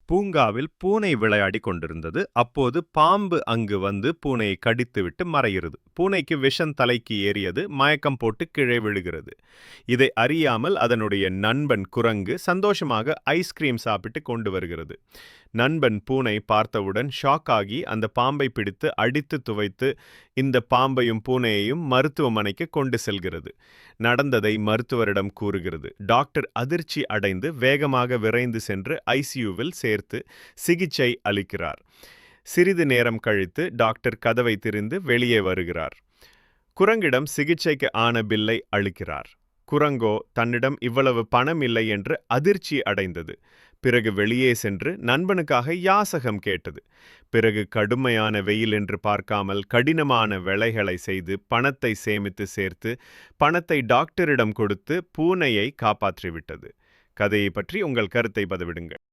பூங்காவில் பூனை விளையாடிக் கொண்டிருந்தது. அப்போது பாம்பு அங்கு வந்து பூனையை கடித்துவிட்டு மறைகிறது. பூனைக்கு விஷம் தலைக்கு ஏறியது. மயக்கம் போட்டு கீழே விழுகிறது. இதை அறியாமல் அதனுடைய நண்பன் குரங்கு சந்தோஷமாக ஐஸ்கிரீம் சாப்பிட்டு கொண்டு வருகிறது. நண்பன் பூனை பார்த்தவுடன் ஷாக் ஆகி அந்த பாம்பை பிடித்து அடித்து துவைத்து இந்த பாம்பையும் பூனையையும் மருத்துவமனைக்கு கொண்டு செல்கிறது. நடந்ததை மருத்துவரிடம் கூறுகிறது. டாக்டர் அதிர்ச்சி அடைந்து வேகமாக விரைந்து சென்று ஐசியூவில் சேர்த்து சிகிச்சை அளிக்கிறார். சிறிது நேரம் கழித்து டாக்டர் கதவை திறந்து வெளியே வருகிறார். குரங்கிடம் சிகிச்சைக்கு ஆன பில்லை அளிக்கிறார். குரங்கோ தன்னிடம் இவ்வளவு பணம் இல்லை என்று அதிர்ச்சி அடைந்தது. பிறகு வெளியே சென்று நண்பனுக்காக யாசகம் கேட்டது. பிறகு கடுமையான வெயில் என்று பார்க்காமல் கடினமான வேலைகளை செய்து பணத்தை சேமித்து சேர்த்து பணத்தை டாக்டரிடம் கொடுத்து பூனையை காப்பாற்றிவிட்டது. கதையை பற்றி உங்கள் கருத்தை பதிவிடுங்கள்.